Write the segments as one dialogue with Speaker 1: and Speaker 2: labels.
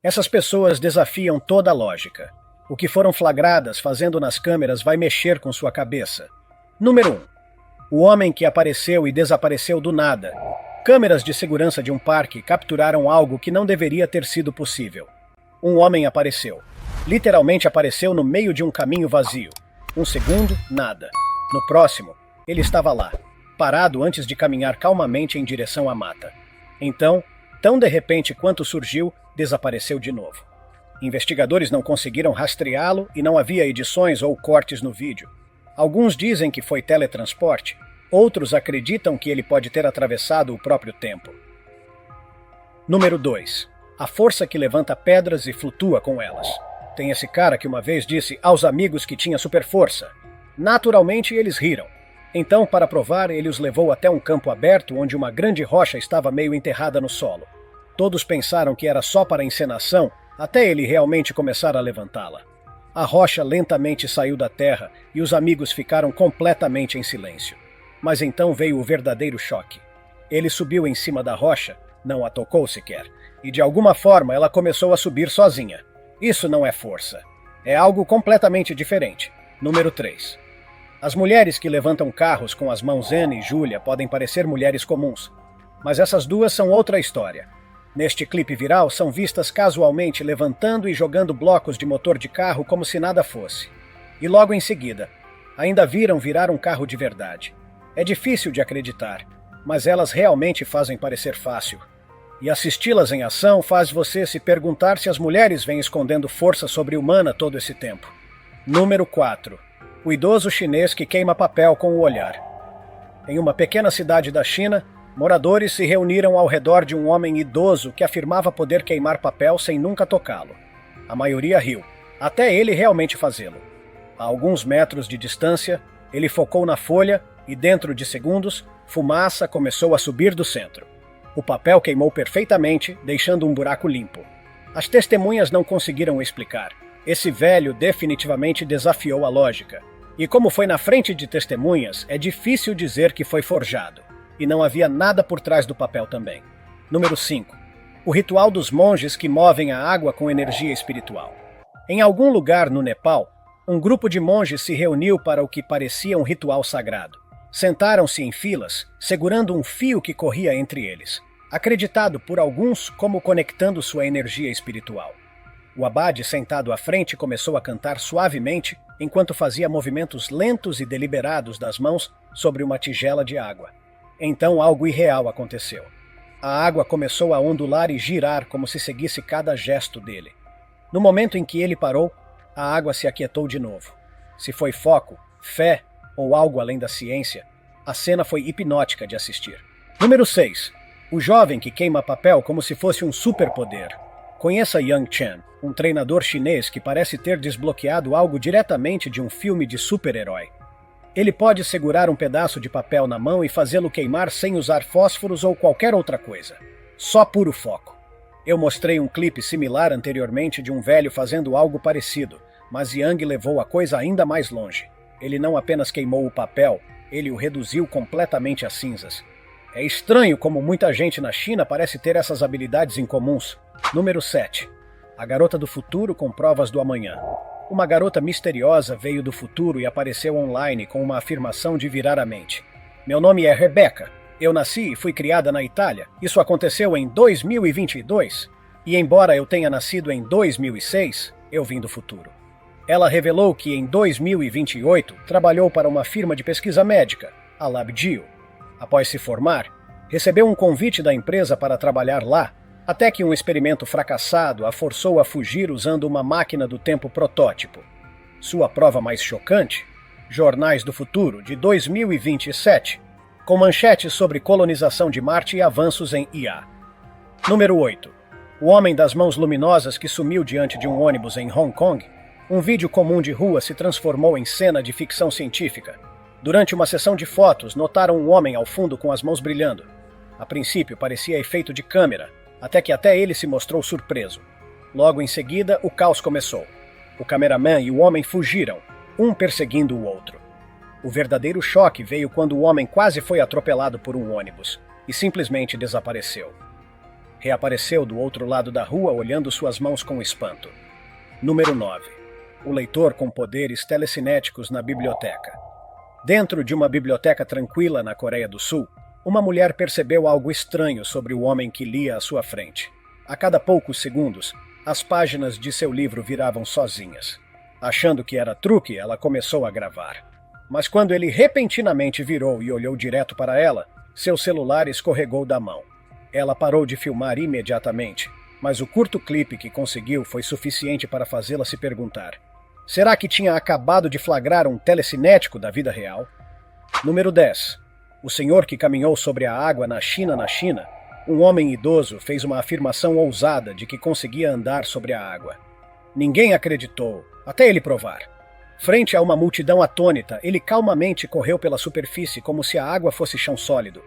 Speaker 1: Essas pessoas desafiam toda a lógica. O que foram flagradas fazendo nas câmeras vai mexer com sua cabeça. Número 1. O homem que apareceu e desapareceu do nada. Câmeras de segurança de um parque capturaram algo que não deveria ter sido possível. Um homem apareceu. Literalmente apareceu no meio de um caminho vazio. Um segundo, nada. No próximo, ele estava lá, parado antes de caminhar calmamente em direção à mata. Então, tão de repente quanto surgiu, desapareceu de novo. Investigadores não conseguiram rastreá-lo e não havia edições ou cortes no vídeo. Alguns dizem que foi teletransporte, outros acreditam que ele pode ter atravessado o próprio tempo. Número 2. A força que levanta pedras e flutua com elas. Tem esse cara que uma vez disse aos amigos que tinha super força. Naturalmente eles riram. Então, para provar, ele os levou até um campo aberto onde uma grande rocha estava meio enterrada no solo. Todos pensaram que era só para encenação, até ele realmente começar a levantá-la. A rocha lentamente saiu da terra e os amigos ficaram completamente em silêncio. Mas então veio o verdadeiro choque. Ele subiu em cima da rocha, não a tocou sequer, e de alguma forma ela começou a subir sozinha. Isso não é força. É algo completamente diferente. Número 3. As mulheres que levantam carros com as mãos Anne e Julia podem parecer mulheres comuns, mas essas duas são outra história. Neste clipe viral, são vistas casualmente levantando e jogando blocos de motor de carro como se nada fosse. E logo em seguida, ainda viram virar um carro de verdade. É difícil de acreditar, mas elas realmente fazem parecer fácil. E assisti-las em ação faz você se perguntar se as mulheres vêm escondendo força sobre-humana todo esse tempo. Número 4. O idoso chinês que queima papel com o olhar. Em uma pequena cidade da China, moradores se reuniram ao redor de um homem idoso que afirmava poder queimar papel sem nunca tocá-lo. A maioria riu, até ele realmente fazê-lo. A alguns metros de distância, ele focou na folha e, dentro de segundos, fumaça começou a subir do centro. O papel queimou perfeitamente, deixando um buraco limpo. As testemunhas não conseguiram explicar. Esse velho definitivamente desafiou a lógica. E como foi na frente de testemunhas, é difícil dizer que foi forjado. E não havia nada por trás do papel também. Número 5. O ritual dos monges que movem a água com energia espiritual. Em algum lugar no Nepal, um grupo de monges se reuniu para o que parecia um ritual sagrado. Sentaram-se em filas, segurando um fio que corria entre eles, acreditado por alguns como conectando sua energia espiritual. O abade sentado à frente começou a cantar suavemente enquanto fazia movimentos lentos e deliberados das mãos sobre uma tigela de água. Então algo irreal aconteceu. A água começou a ondular e girar como se seguisse cada gesto dele. No momento em que ele parou, a água se aquietou de novo. Se foi foco, fé ou algo além da ciência, a cena foi hipnótica de assistir. Número 6. O jovem que queima papel como se fosse um superpoder. Conheça Yang Chen, um treinador chinês que parece ter desbloqueado algo diretamente de um filme de super-herói. Ele pode segurar um pedaço de papel na mão e fazê-lo queimar sem usar fósforos ou qualquer outra coisa. Só puro foco. Eu mostrei um clipe similar anteriormente de um velho fazendo algo parecido, mas Yang levou a coisa ainda mais longe. Ele não apenas queimou o papel, ele o reduziu completamente a cinzas. É estranho como muita gente na China parece ter essas habilidades incomuns. Número 7. A garota do futuro com provas do amanhã. Uma garota misteriosa veio do futuro e apareceu online com uma afirmação de virar a mente. Meu nome é Rebecca. Eu nasci e fui criada na Itália. Isso aconteceu em 2022. E embora eu tenha nascido em 2006, eu vim do futuro. Ela revelou que em 2028 trabalhou para uma firma de pesquisa médica, a LabGeo. Após se formar, recebeu um convite da empresa para trabalhar lá, até que um experimento fracassado a forçou a fugir usando uma máquina do tempo protótipo. Sua prova mais chocante? Jornais do Futuro, de 2027, com manchetes sobre colonização de Marte e avanços em IA. Número 8. O homem das mãos luminosas que sumiu diante de um ônibus em Hong Kong. Um vídeo comum de rua se transformou em cena de ficção científica. Durante uma sessão de fotos, notaram um homem ao fundo com as mãos brilhando. A princípio parecia efeito de câmera, até ele se mostrou surpreso. Logo em seguida, o caos começou. O cameraman e o homem fugiram, um perseguindo o outro. O verdadeiro choque veio quando o homem quase foi atropelado por um ônibus e simplesmente desapareceu. Reapareceu do outro lado da rua olhando suas mãos com espanto. Número 9. O leitor com poderes telecinéticos na biblioteca. Dentro de uma biblioteca tranquila na Coreia do Sul, uma mulher percebeu algo estranho sobre o homem que lia à sua frente. A cada poucos segundos, as páginas de seu livro viravam sozinhas. Achando que era truque, ela começou a gravar. Mas quando ele repentinamente virou e olhou direto para ela, seu celular escorregou da mão. Ela parou de filmar imediatamente, mas o curto clipe que conseguiu foi suficiente para fazê-la se perguntar: será que tinha acabado de flagrar um telecinético da vida real? Número 10. O senhor que caminhou sobre a água na China, um homem idoso fez uma afirmação ousada de que conseguia andar sobre a água. Ninguém acreditou, até ele provar. Frente a uma multidão atônita, ele calmamente correu pela superfície como se a água fosse chão sólido.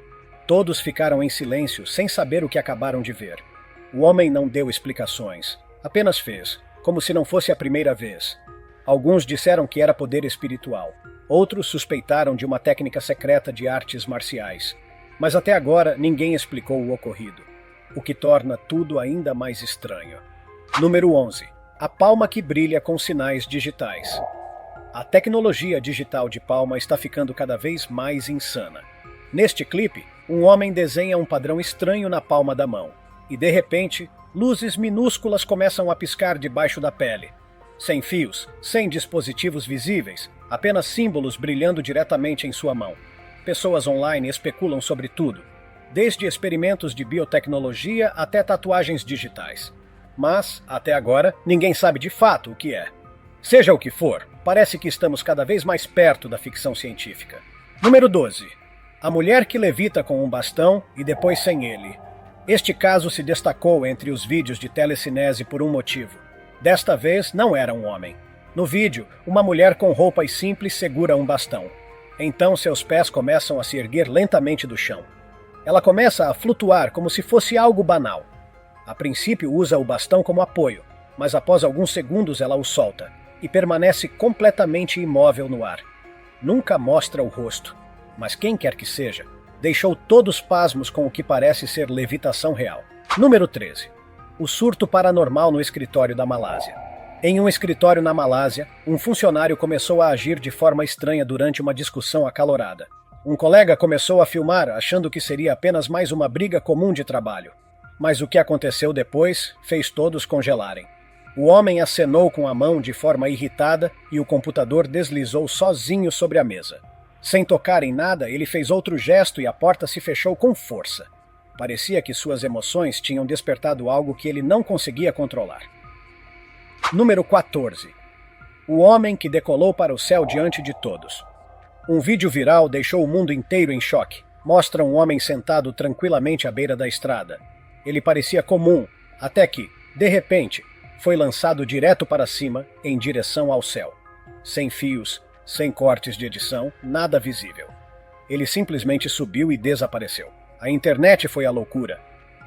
Speaker 1: Todos ficaram em silêncio, sem saber o que acabaram de ver. O homem não deu explicações, apenas fez, como se não fosse a primeira vez. Alguns disseram que era poder espiritual, outros suspeitaram de uma técnica secreta de artes marciais. Mas até agora ninguém explicou o ocorrido, o que torna tudo ainda mais estranho. Número 11. A palma que brilha com sinais digitais. A tecnologia digital de palma está ficando cada vez mais insana. Neste clipe, um homem desenha um padrão estranho na palma da mão, e de repente, luzes minúsculas começam a piscar debaixo da pele. Sem fios, sem dispositivos visíveis, apenas símbolos brilhando diretamente em sua mão. Pessoas online especulam sobre tudo, desde experimentos de biotecnologia até tatuagens digitais. Mas, até agora, ninguém sabe de fato o que é. Seja o que for, parece que estamos cada vez mais perto da ficção científica. Número 12. A mulher que levita com um bastão e depois sem ele. Este caso se destacou entre os vídeos de telecinese por um motivo. Desta vez, não era um homem. No vídeo, uma mulher com roupas simples segura um bastão. Então seus pés começam a se erguer lentamente do chão. Ela começa a flutuar como se fosse algo banal. A princípio usa o bastão como apoio, mas após alguns segundos ela o solta e permanece completamente imóvel no ar. Nunca mostra o rosto, mas quem quer que seja, deixou todos pasmos com o que parece ser levitação real. Número 13. O surto paranormal no escritório da Malásia. Em um escritório na Malásia, um funcionário começou a agir de forma estranha durante uma discussão acalorada. Um colega começou a filmar, achando que seria apenas mais uma briga comum de trabalho. Mas o que aconteceu depois fez todos congelarem. O homem acenou com a mão de forma irritada e o computador deslizou sozinho sobre a mesa. Sem tocar em nada, ele fez outro gesto e a porta se fechou com força. Parecia que suas emoções tinham despertado algo que ele não conseguia controlar. Número 14. O homem que decolou para o céu diante de todos. Um vídeo viral deixou o mundo inteiro em choque. Mostra um homem sentado tranquilamente à beira da estrada. Ele parecia comum, até que, de repente, foi lançado direto para cima, em direção ao céu. Sem fios, sem cortes de edição, nada visível. Ele simplesmente subiu e desapareceu. A internet foi a loucura.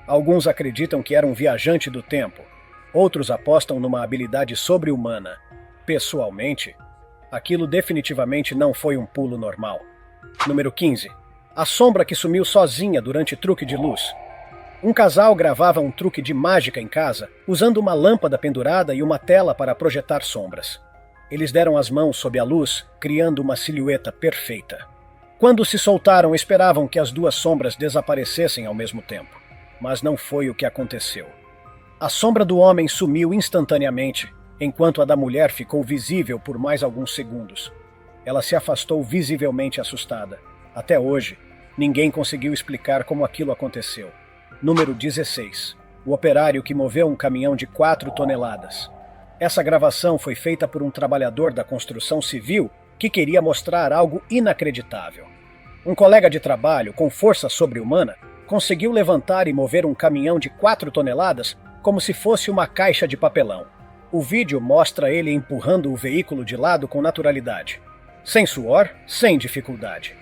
Speaker 1: Alguns acreditam que era um viajante do tempo. Outros apostam numa habilidade sobre-humana. Pessoalmente, aquilo definitivamente não foi um pulo normal. Número 15. A sombra que sumiu sozinha durante truque de luz. Um casal gravava um truque de mágica em casa, usando uma lâmpada pendurada e uma tela para projetar sombras. Eles deram as mãos sob a luz, criando uma silhueta perfeita. Quando se soltaram, esperavam que as duas sombras desaparecessem ao mesmo tempo. Mas não foi o que aconteceu. A sombra do homem sumiu instantaneamente, enquanto a da mulher ficou visível por mais alguns segundos. Ela se afastou visivelmente assustada. Até hoje, ninguém conseguiu explicar como aquilo aconteceu. Número 16. O operário que moveu um caminhão de 4 toneladas. Essa gravação foi feita por um trabalhador da construção civil que queria mostrar algo inacreditável. Um colega de trabalho, com força sobre-humana, conseguiu levantar e mover um caminhão de 4 toneladas como se fosse uma caixa de papelão. O vídeo mostra ele empurrando o veículo de lado com naturalidade. Sem suor, sem dificuldade.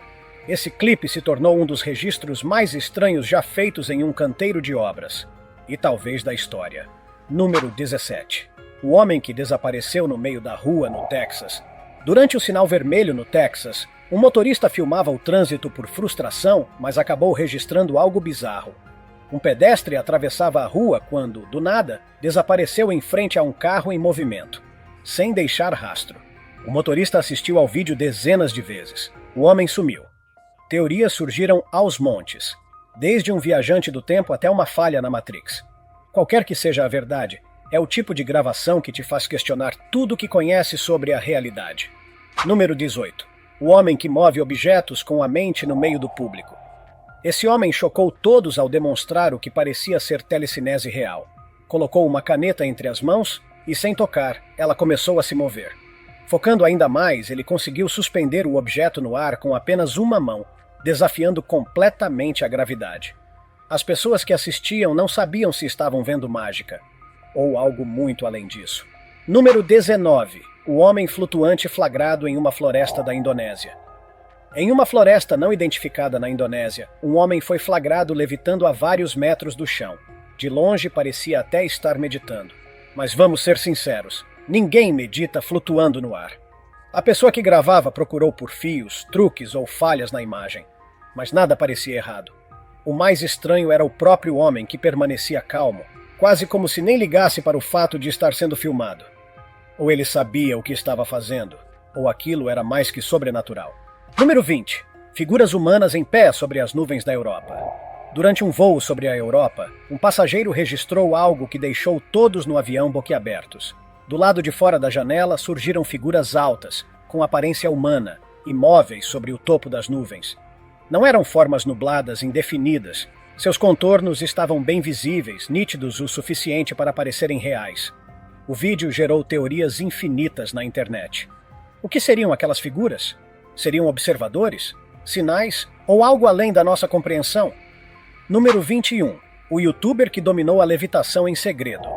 Speaker 1: Esse clipe se tornou um dos registros mais estranhos já feitos em um canteiro de obras. E talvez da história. Número 17. O homem que desapareceu no meio da rua no Texas. Durante o sinal vermelho no Texas, um motorista filmava o trânsito por frustração, mas acabou registrando algo bizarro. Um pedestre atravessava a rua quando, do nada, desapareceu em frente a um carro em movimento, sem deixar rastro. O motorista assistiu ao vídeo dezenas de vezes. O homem sumiu. Teorias surgiram aos montes, desde um viajante do tempo até uma falha na Matrix. Qualquer que seja a verdade, é o tipo de gravação que te faz questionar tudo o que conhece sobre a realidade. Número 18. O homem que move objetos com a mente no meio do público. Esse homem chocou todos ao demonstrar o que parecia ser telecinese real. Colocou uma caneta entre as mãos e, sem tocar, ela começou a se mover. Focando ainda mais, ele conseguiu suspender o objeto no ar com apenas uma mão, desafiando completamente a gravidade. As pessoas que assistiam não sabiam se estavam vendo mágica, ou algo muito além disso. Número 19. O homem flutuante flagrado em uma floresta da Indonésia. Em uma floresta não identificada na Indonésia, um homem foi flagrado levitando a vários metros do chão. De longe parecia até estar meditando. Mas vamos ser sinceros, ninguém medita flutuando no ar. A pessoa que gravava procurou por fios, truques ou falhas na imagem, mas nada parecia errado. O mais estranho era o próprio homem que permanecia calmo, quase como se nem ligasse para o fato de estar sendo filmado. Ou ele sabia o que estava fazendo, ou aquilo era mais que sobrenatural. Número 20. Figuras humanas em pé sobre as nuvens da Europa. Durante um voo sobre a Europa, um passageiro registrou algo que deixou todos no avião boquiabertos. Do lado de fora da janela surgiram figuras altas, com aparência humana, imóveis sobre o topo das nuvens. Não eram formas nubladas indefinidas. Seus contornos estavam bem visíveis, nítidos o suficiente para parecerem reais. O vídeo gerou teorias infinitas na internet. O que seriam aquelas figuras? Seriam observadores? Sinais? Ou algo além da nossa compreensão? Número 21. O youtuber que dominou a levitação em segredo.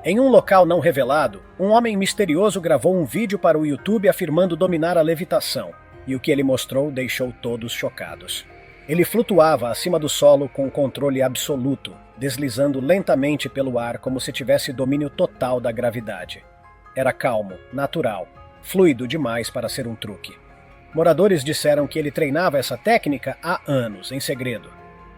Speaker 1: Em um local não revelado, um homem misterioso gravou um vídeo para o YouTube afirmando dominar a levitação, e o que ele mostrou deixou todos chocados. Ele flutuava acima do solo com controle absoluto, deslizando lentamente pelo ar como se tivesse domínio total da gravidade. Era calmo, natural, fluido demais para ser um truque. Moradores disseram que ele treinava essa técnica há anos, em segredo.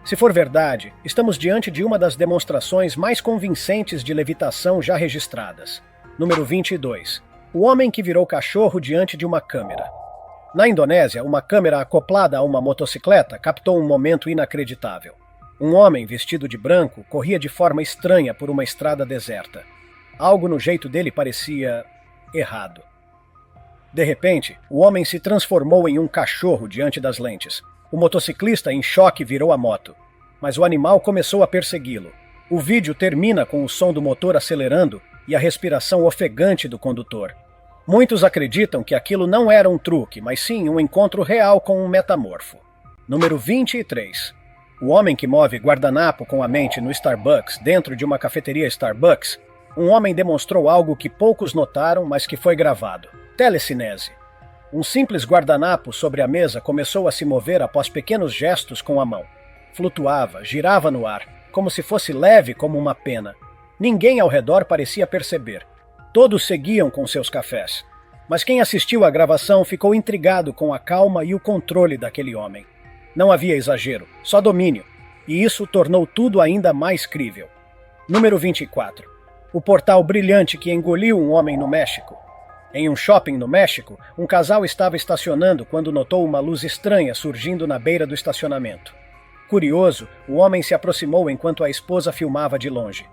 Speaker 1: Se for verdade, estamos diante de uma das demonstrações mais convincentes de levitação já registradas. Número 22. O homem que virou cachorro diante de uma câmera. Na Indonésia, uma câmera acoplada a uma motocicleta captou um momento inacreditável. Um homem vestido de branco corria de forma estranha por uma estrada deserta. Algo no jeito dele parecia errado. De repente, o homem se transformou em um cachorro diante das lentes. O motociclista, em choque, virou a moto. Mas o animal começou a persegui-lo. O vídeo termina com o som do motor acelerando e a respiração ofegante do condutor. Muitos acreditam que aquilo não era um truque, mas sim um encontro real com um metamorfo. Número 23. O homem que move guardanapo com a mente no Starbucks dentro de uma cafeteria Starbucks. Um homem demonstrou algo que poucos notaram, mas que foi gravado. Telecinese. Um simples guardanapo sobre a mesa começou a se mover após pequenos gestos com a mão. Flutuava, girava no ar, como se fosse leve como uma pena. Ninguém ao redor parecia perceber. Todos seguiam com seus cafés. Mas quem assistiu à gravação ficou intrigado com a calma e o controle daquele homem. Não havia exagero, só domínio, e isso tornou tudo ainda mais crível. Número 24. O portal brilhante que engoliu um homem no México. Em um shopping no México, um casal estava estacionando quando notou uma luz estranha surgindo na beira do estacionamento. Curioso, o homem se aproximou enquanto a esposa filmava de longe.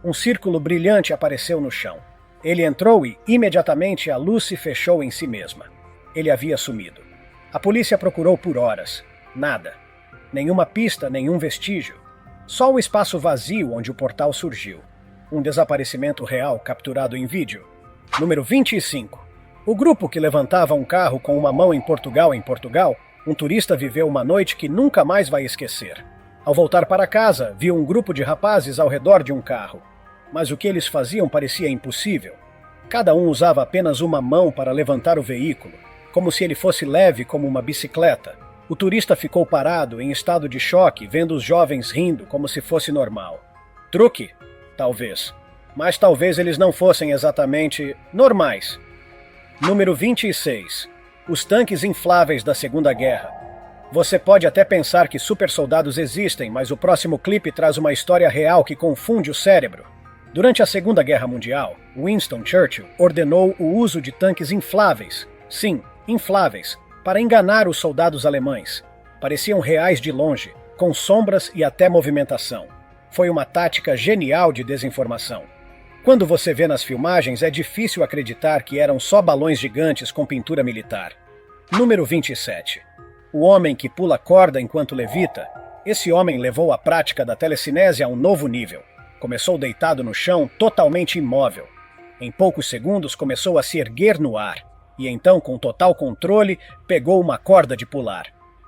Speaker 1: Um círculo brilhante apareceu no chão. Ele entrou e, imediatamente, a luz se fechou em si mesma. Ele havia sumido. A polícia procurou por horas. Nada. Nenhuma pista, nenhum vestígio. Só o espaço vazio onde o portal surgiu. Um desaparecimento real capturado em vídeo. Número 25. O grupo que levantava um carro com uma mão em Portugal, um turista viveu uma noite que nunca mais vai esquecer. Ao voltar para casa, viu um grupo de rapazes ao redor de um carro. Mas o que eles faziam parecia impossível. Cada um usava apenas uma mão para levantar o veículo, como se ele fosse leve como uma bicicleta. O turista ficou parado, em estado de choque, vendo os jovens rindo como se fosse normal. Truque? Talvez. Mas talvez eles não fossem exatamente normais. Número 26. Os tanques infláveis da Segunda Guerra. Você pode até pensar que supersoldados existem, mas o próximo clipe traz uma história real que confunde o cérebro. Durante a Segunda Guerra Mundial, Winston Churchill ordenou o uso de tanques infláveis, sim, infláveis, para enganar os soldados alemães. Pareciam reais de longe, com sombras e até movimentação. Foi uma tática genial de desinformação. Quando você vê nas filmagens, é difícil acreditar que eram só balões gigantes com pintura militar. Número 27. O homem que pula corda enquanto levita. Esse homem levou a prática da telecinese a um novo nível. Começou deitado no chão, totalmente imóvel. Em poucos segundos começou a se erguer no ar. E então, com total controle, pegou uma corda de pular.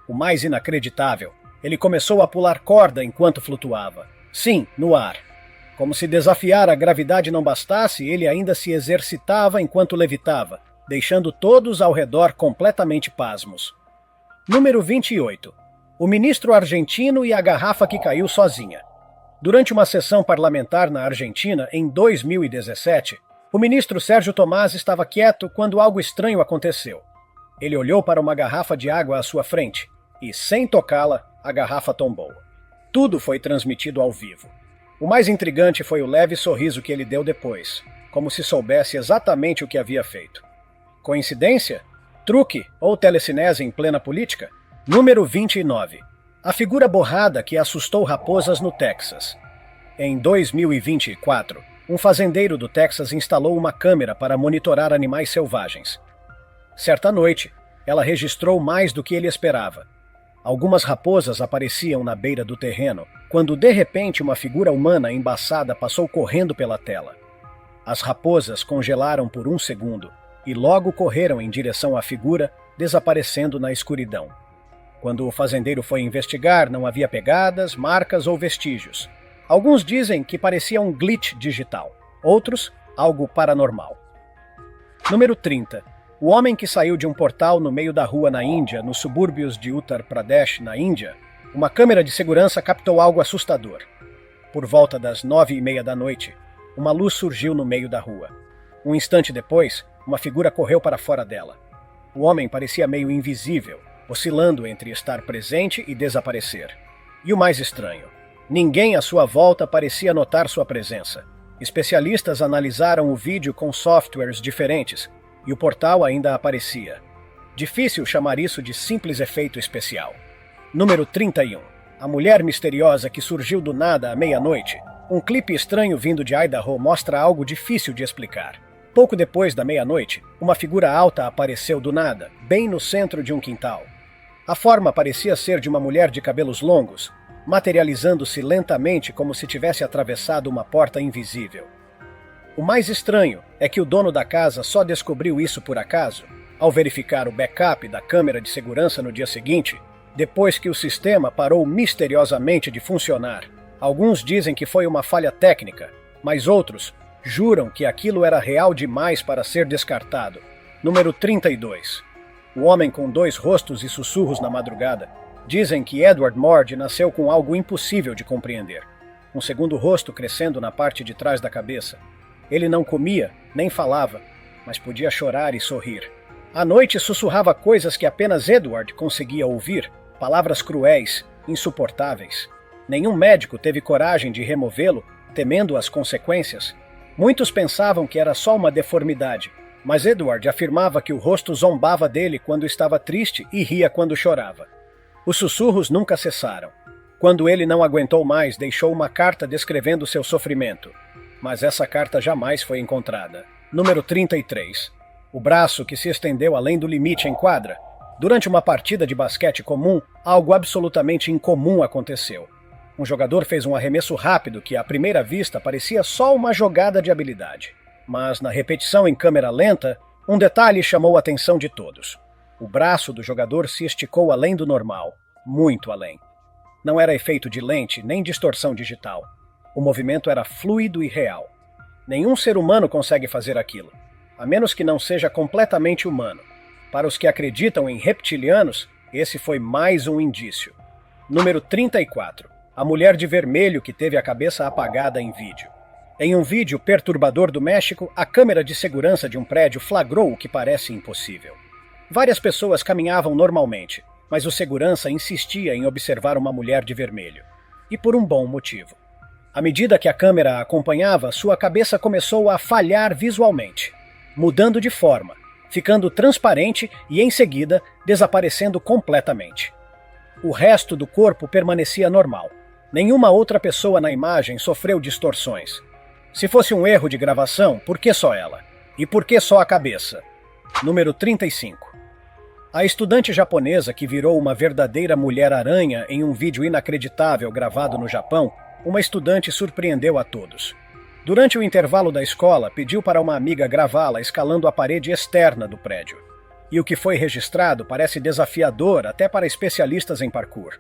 Speaker 1: O mais inacreditável, ele começou a pular corda enquanto flutuava. Sim, no ar. Como se desafiar a gravidade não bastasse, ele ainda se exercitava enquanto levitava, deixando todos ao redor completamente pasmos. Número 28. O ministro argentino e a garrafa que caiu sozinha. Durante uma sessão parlamentar na Argentina, em 2017, o ministro Sérgio Tomás estava quieto quando algo estranho aconteceu. Ele olhou para uma garrafa de água à sua frente e, sem tocá-la, a garrafa tombou. Tudo foi transmitido ao vivo. O mais intrigante foi o leve sorriso que ele deu depois, como se soubesse exatamente o que havia feito. Coincidência? Truque ou telecinese em plena política? Número 29. A figura borrada que assustou raposas no Texas. Em 2024, um fazendeiro do Texas instalou uma câmera para monitorar animais selvagens. Certa noite, ela registrou mais do que ele esperava. Algumas raposas apareciam na beira do terreno, quando de repente uma figura humana embaçada passou correndo pela tela. As raposas congelaram por um segundo e logo correram em direção à figura, desaparecendo na escuridão. Quando o fazendeiro foi investigar, não havia pegadas, marcas ou vestígios. Alguns dizem que parecia um glitch digital, outros, algo paranormal. Número 30. O homem que saiu de um portal no meio da rua na Índia, nos subúrbios de Uttar Pradesh, na Índia, uma câmera de segurança captou algo assustador. Por volta das 9:30 da noite, uma luz surgiu no meio da rua. Um instante depois, uma figura correu para fora dela. O homem parecia meio invisível, oscilando entre estar presente e desaparecer. E o mais estranho, ninguém à sua volta parecia notar sua presença. Especialistas analisaram o vídeo com softwares diferentes, e o portal ainda aparecia. Difícil chamar isso de simples efeito especial. Número 31. A mulher misteriosa que surgiu do nada à meia-noite. Um clipe estranho vindo de Idaho mostra algo difícil de explicar. Pouco depois da meia-noite, uma figura alta apareceu do nada, bem no centro de um quintal. A forma parecia ser de uma mulher de cabelos longos, materializando-se lentamente como se tivesse atravessado uma porta invisível. O mais estranho é que o dono da casa só descobriu isso por acaso, ao verificar o backup da câmera de segurança no dia seguinte, depois que o sistema parou misteriosamente de funcionar. Alguns dizem que foi uma falha técnica, mas outros juram que aquilo era real demais para ser descartado. Número 32. O homem com 2 rostos e sussurros na madrugada. Dizem que Edward Mord nasceu com algo impossível de compreender. Um segundo rosto crescendo na parte de trás da cabeça. Ele não comia, nem falava, mas podia chorar e sorrir. À noite sussurrava coisas que apenas Edward conseguia ouvir, palavras cruéis, insuportáveis. Nenhum médico teve coragem de removê-lo, temendo as consequências. Muitos pensavam que era só uma deformidade, mas Edward afirmava que o rosto zombava dele quando estava triste e ria quando chorava. Os sussurros nunca cessaram. Quando ele não aguentou mais, deixou uma carta descrevendo seu sofrimento. Mas essa carta jamais foi encontrada. Número 33. O braço que se estendeu além do limite em quadra. Durante uma partida de basquete comum, algo absolutamente incomum aconteceu. Um jogador fez um arremesso rápido que, à primeira vista, parecia só uma jogada de habilidade. Mas, na repetição em câmera lenta, um detalhe chamou a atenção de todos. O braço do jogador se esticou além do normal, muito além. Não era efeito de lente nem distorção digital. O movimento era fluido e real. Nenhum ser humano consegue fazer aquilo, a menos que não seja completamente humano. Para os que acreditam em reptilianos, esse foi mais um indício. Número 34. A mulher de vermelho que teve a cabeça apagada em vídeo. Em um vídeo perturbador do México, a câmera de segurança de um prédio flagrou o que parece impossível. Várias pessoas caminhavam normalmente, mas o segurança insistia em observar uma mulher de vermelho. E por um bom motivo. À medida que a câmera a acompanhava, sua cabeça começou a falhar visualmente, mudando de forma, ficando transparente e, em seguida, desaparecendo completamente. O resto do corpo permanecia normal. Nenhuma outra pessoa na imagem sofreu distorções. Se fosse um erro de gravação, por que só ela? E por que só a cabeça? Número 35. A estudante japonesa que virou uma verdadeira mulher-aranha em um vídeo inacreditável gravado no Japão, uma estudante surpreendeu a todos. Durante o intervalo da escola, pediu para uma amiga gravá-la escalando a parede externa do prédio. E o que foi registrado parece desafiador até para especialistas em parkour.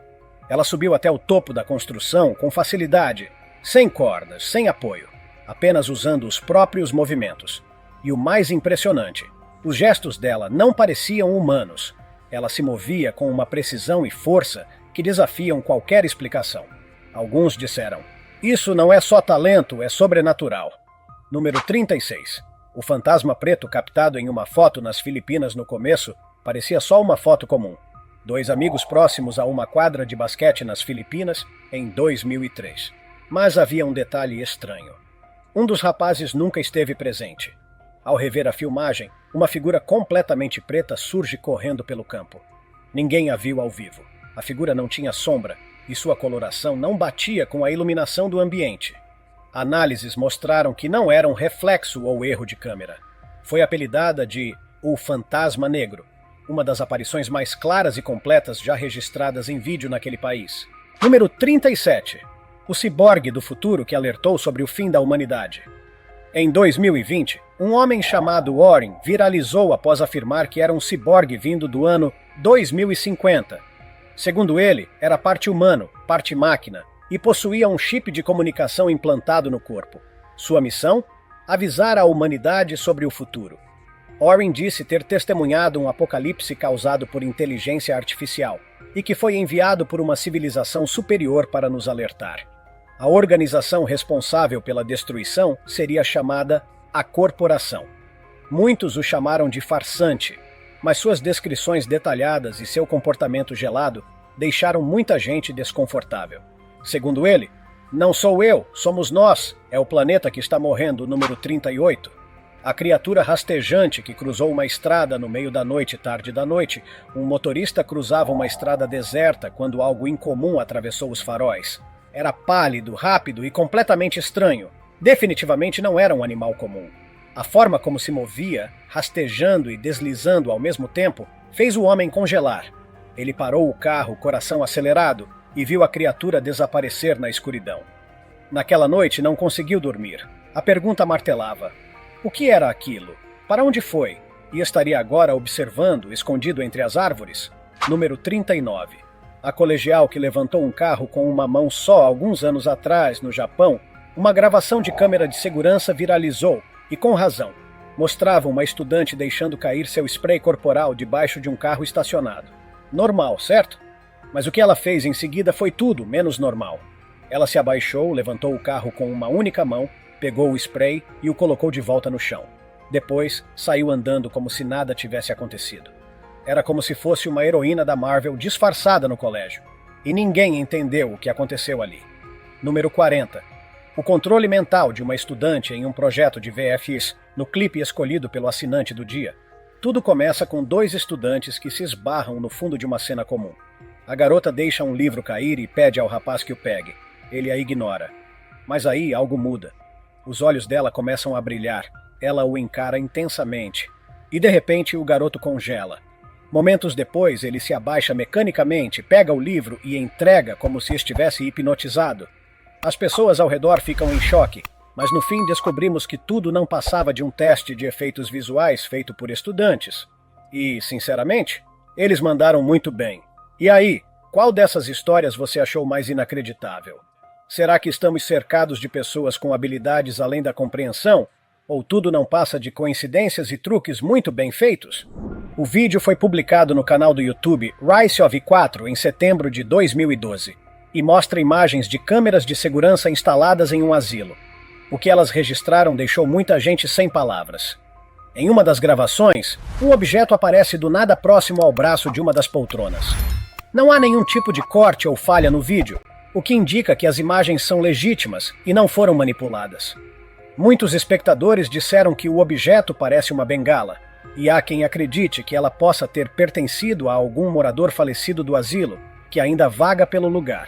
Speaker 1: Ela subiu até o topo da construção com facilidade, sem cordas, sem apoio, apenas usando os próprios movimentos. E o mais impressionante, os gestos dela não pareciam humanos. Ela se movia com uma precisão e força que desafiam qualquer explicação. Alguns disseram, isso não é só talento, é sobrenatural. Número 36. O fantasma preto captado em uma foto nas Filipinas no começo parecia só uma foto comum. 2 amigos próximos a uma quadra de basquete nas Filipinas em 2003. Mas havia um detalhe estranho. Um dos rapazes nunca esteve presente. Ao rever a filmagem, uma figura completamente preta surge correndo pelo campo. Ninguém a viu ao vivo. A figura não tinha sombra e sua coloração não batia com a iluminação do ambiente. Análises mostraram que não era um reflexo ou erro de câmera. Foi apelidada de O Fantasma Negro, uma das aparições mais claras e completas já registradas em vídeo naquele país. Número 37. O ciborgue do futuro que alertou sobre o fim da humanidade. Em 2020, um homem chamado Warren viralizou após afirmar que era um ciborgue vindo do ano 2050. Segundo ele, era parte humano, parte máquina, e possuía um chip de comunicação implantado no corpo. Sua missão? Avisar a humanidade sobre o futuro. Warren disse ter testemunhado um apocalipse causado por inteligência artificial e que foi enviado por uma civilização superior para nos alertar. A organização responsável pela destruição seria chamada a Corporação. Muitos o chamaram de farsante, mas suas descrições detalhadas e seu comportamento gelado deixaram muita gente desconfortável. Segundo ele, não sou eu, somos nós, é o planeta que está morrendo, número 38. A criatura rastejante que cruzou uma estrada no meio da noite, tarde da noite, um motorista cruzava uma estrada deserta quando algo incomum atravessou os faróis. Era pálido, rápido e completamente estranho. Definitivamente não era um animal comum. A forma como se movia, rastejando e deslizando ao mesmo tempo, fez o homem congelar. Ele parou o carro, coração acelerado, e viu a criatura desaparecer na escuridão. Naquela noite não conseguiu dormir. A pergunta martelava. O que era aquilo? Para onde foi? E estaria agora observando, escondido entre as árvores? Número 39. A colegial que levantou um carro com uma mão só alguns anos atrás, no Japão, uma gravação de câmera de segurança viralizou, e com razão. Mostrava uma estudante deixando cair seu spray corporal debaixo de um carro estacionado. Normal, certo? Mas o que ela fez em seguida foi tudo menos normal. Ela se abaixou, levantou o carro com uma única mão, pegou o spray e o colocou de volta no chão. Depois, saiu andando como se nada tivesse acontecido. Era como se fosse uma heroína da Marvel disfarçada no colégio. E ninguém entendeu o que aconteceu ali. Número 40. O controle mental de uma estudante em um projeto de VFX, no clipe escolhido pelo assinante do dia. Tudo começa com 2 estudantes que se esbarram no fundo de uma cena comum. A garota deixa um livro cair e pede ao rapaz que o pegue. Ele a ignora. Mas aí algo muda. Os olhos dela começam a brilhar. Ela o encara intensamente. E de repente o garoto congela. Momentos depois ele se abaixa mecanicamente, pega o livro e entrega como se estivesse hipnotizado. As pessoas ao redor ficam em choque, mas no fim descobrimos que tudo não passava de um teste de efeitos visuais feito por estudantes. E, sinceramente, eles mandaram muito bem. E aí, qual dessas histórias você achou mais inacreditável? Será que estamos cercados de pessoas com habilidades além da compreensão? Ou tudo não passa de coincidências e truques muito bem feitos? O vídeo foi publicado no canal do YouTube Rise of 4 em setembro de 2012 e mostra imagens de câmeras de segurança instaladas em um asilo. O que elas registraram deixou muita gente sem palavras. Em uma das gravações, um objeto aparece do nada próximo ao braço de uma das poltronas. Não há nenhum tipo de corte ou falha no vídeo, o que indica que as imagens são legítimas e não foram manipuladas. Muitos espectadores disseram que o objeto parece uma bengala, e há quem acredite que ela possa ter pertencido a algum morador falecido do asilo, que ainda vaga pelo lugar.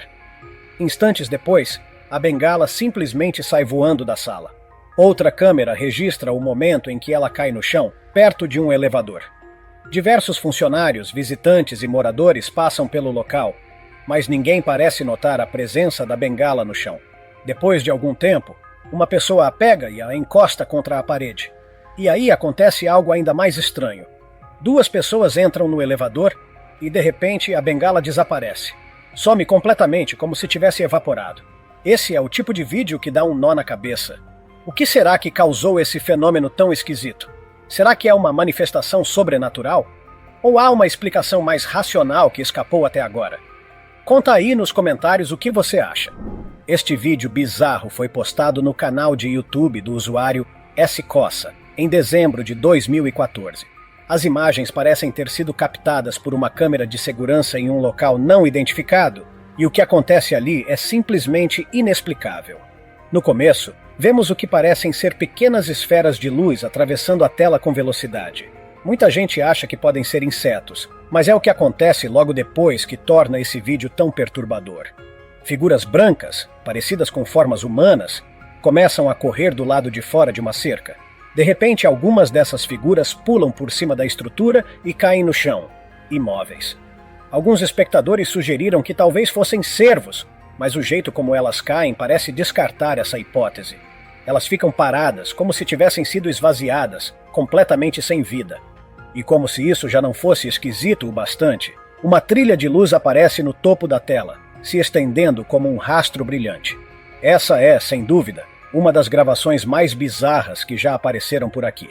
Speaker 1: Instantes depois, a bengala simplesmente sai voando da sala. Outra câmera registra o momento em que ela cai no chão, perto de um elevador. Diversos funcionários, visitantes e moradores passam pelo local, mas ninguém parece notar a presença da bengala no chão. Depois de algum tempo, uma pessoa a pega e a encosta contra a parede. E aí acontece algo ainda mais estranho. Duas pessoas entram no elevador e, de repente, a bengala desaparece. Some completamente, como se tivesse evaporado. Esse é o tipo de vídeo que dá um nó na cabeça. O que será que causou esse fenômeno tão esquisito? Será que é uma manifestação sobrenatural? Ou há uma explicação mais racional que escapou até agora? Conta aí nos comentários o que você acha. Este vídeo bizarro foi postado no canal de YouTube do usuário S-Cossa, em dezembro de 2014. As imagens parecem ter sido captadas por uma câmera de segurança em um local não identificado, e o que acontece ali é simplesmente inexplicável. No começo, vemos o que parecem ser pequenas esferas de luz atravessando a tela com velocidade. Muita gente acha que podem ser insetos, mas é o que acontece logo depois que torna esse vídeo tão perturbador. Figuras brancas, parecidas com formas humanas, começam a correr do lado de fora de uma cerca. De repente, algumas dessas figuras pulam por cima da estrutura e caem no chão, imóveis. Alguns espectadores sugeriram que talvez fossem cervos, mas o jeito como elas caem parece descartar essa hipótese. Elas ficam paradas, como se tivessem sido esvaziadas, completamente sem vida. E como se isso já não fosse esquisito o bastante, uma trilha de luz aparece no topo da tela, se estendendo como um rastro brilhante. Essa é, sem dúvida, uma das gravações mais bizarras que já apareceram por aqui.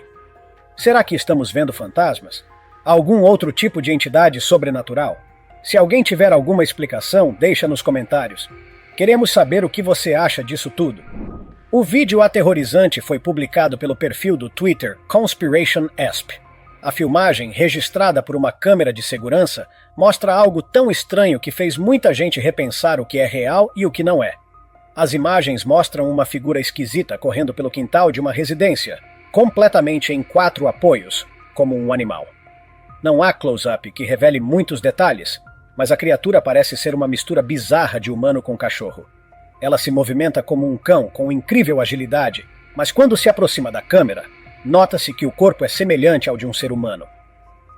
Speaker 1: Será que estamos vendo fantasmas? Algum outro tipo de entidade sobrenatural? Se alguém tiver alguma explicação, deixa nos comentários. Queremos saber o que você acha disso tudo. O vídeo aterrorizante foi publicado pelo perfil do Twitter ConspirationEsp. A filmagem, registrada por uma câmera de segurança, mostra algo tão estranho que fez muita gente repensar o que é real e o que não é. As imagens mostram uma figura esquisita correndo pelo quintal de uma residência, completamente em 4 apoios, como um animal. Não há close-up que revele muitos detalhes, mas a criatura parece ser uma mistura bizarra de humano com cachorro. Ela se movimenta como um cão com incrível agilidade, mas quando se aproxima da câmera, nota-se que o corpo é semelhante ao de um ser humano.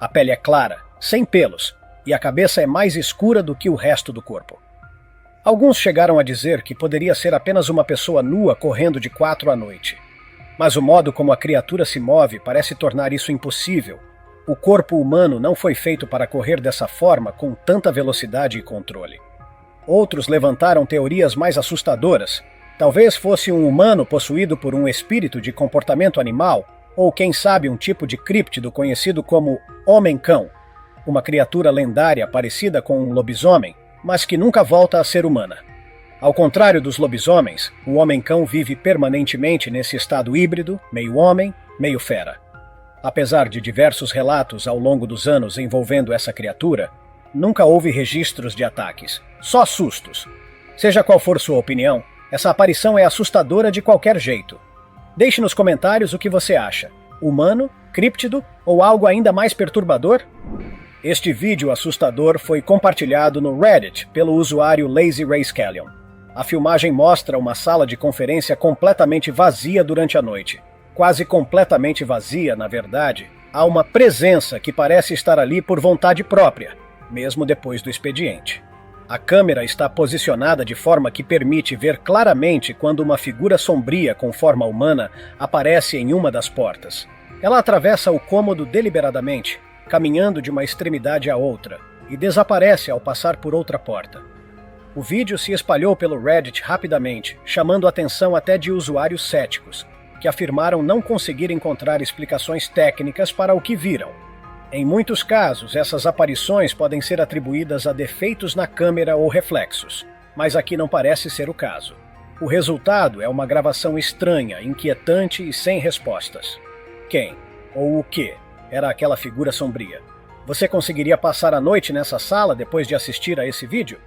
Speaker 1: A pele é clara, sem pelos, e a cabeça é mais escura do que o resto do corpo. Alguns chegaram a dizer que poderia ser apenas uma pessoa nua correndo de 4 à noite. Mas o modo como a criatura se move parece tornar isso impossível. O corpo humano não foi feito para correr dessa forma com tanta velocidade e controle. Outros levantaram teorias mais assustadoras. Talvez fosse um humano possuído por um espírito de comportamento animal, ou quem sabe um tipo de críptido conhecido como Homem-Cão, uma criatura lendária parecida com um lobisomem, mas que nunca volta a ser humana. Ao contrário dos lobisomens, o Homem-Cão vive permanentemente nesse estado híbrido, meio homem, meio fera. Apesar de diversos relatos ao longo dos anos envolvendo essa criatura, nunca houve registros de ataques, só sustos. Seja qual for sua opinião, essa aparição é assustadora de qualquer jeito. Deixe nos comentários o que você acha. Humano, críptido ou algo ainda mais perturbador? Este vídeo assustador foi compartilhado no Reddit pelo usuário LazyRayScallion. A filmagem mostra uma sala de conferência completamente vazia durante a noite. Quase completamente vazia, na verdade, há uma presença que parece estar ali por vontade própria, mesmo depois do expediente. A câmera está posicionada de forma que permite ver claramente quando uma figura sombria com forma humana aparece em uma das portas. Ela atravessa o cômodo deliberadamente, caminhando de uma extremidade à outra, e desaparece ao passar por outra porta. O vídeo se espalhou pelo Reddit rapidamente, chamando a atenção até de usuários céticos, que afirmaram não conseguir encontrar explicações técnicas para o que viram. Em muitos casos, essas aparições podem ser atribuídas a defeitos na câmera ou reflexos, mas aqui não parece ser o caso. O resultado é uma gravação estranha, inquietante e sem respostas. Quem, Ou o que era aquela figura sombria? Você conseguiria passar a noite nessa sala depois de assistir a esse vídeo?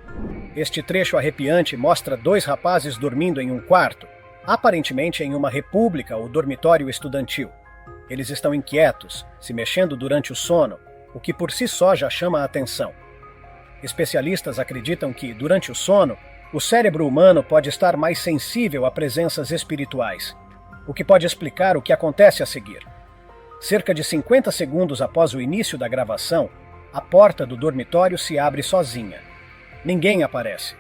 Speaker 1: Este trecho arrepiante mostra dois rapazes dormindo em um quarto, aparentemente em uma república ou dormitório estudantil. Eles estão inquietos, se mexendo durante o sono, o que por si só já chama a atenção. Especialistas acreditam que, durante o sono, o cérebro humano pode estar mais sensível a presenças espirituais, o que pode explicar o que acontece a seguir. Cerca de 50 segundos após o início da gravação, a porta do dormitório se abre sozinha. Ninguém aparece.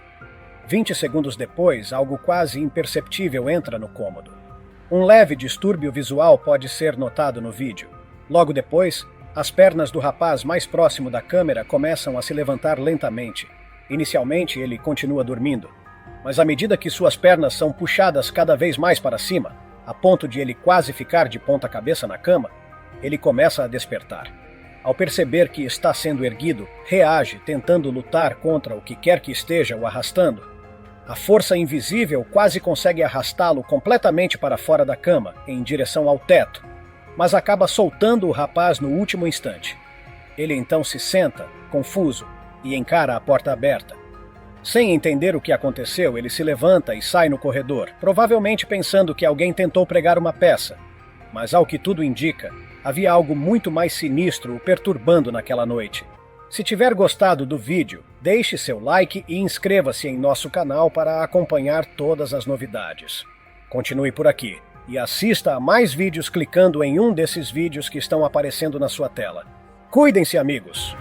Speaker 1: 20 segundos depois, algo quase imperceptível entra no cômodo. Um leve distúrbio visual pode ser notado no vídeo. Logo depois, as pernas do rapaz mais próximo da câmera começam a se levantar lentamente. Inicialmente, ele continua dormindo, mas à medida que suas pernas são puxadas cada vez mais para cima, a ponto de ele quase ficar de ponta cabeça na cama, ele começa a despertar. Ao perceber que está sendo erguido, reage tentando lutar contra o que quer que esteja o arrastando. A força invisível quase consegue arrastá-lo completamente para fora da cama, em direção ao teto, mas acaba soltando o rapaz no último instante. Ele então se senta, confuso, e encara a porta aberta. Sem entender o que aconteceu, ele se levanta e sai no corredor, provavelmente pensando que alguém tentou pregar uma peça. Mas ao que tudo indica, havia algo muito mais sinistro o perturbando naquela noite. Se tiver gostado do vídeo, deixe seu like e inscreva-se em nosso canal para acompanhar todas as novidades. Continue por aqui e assista a mais vídeos clicando em um desses vídeos que estão aparecendo na sua tela. Cuidem-se, amigos!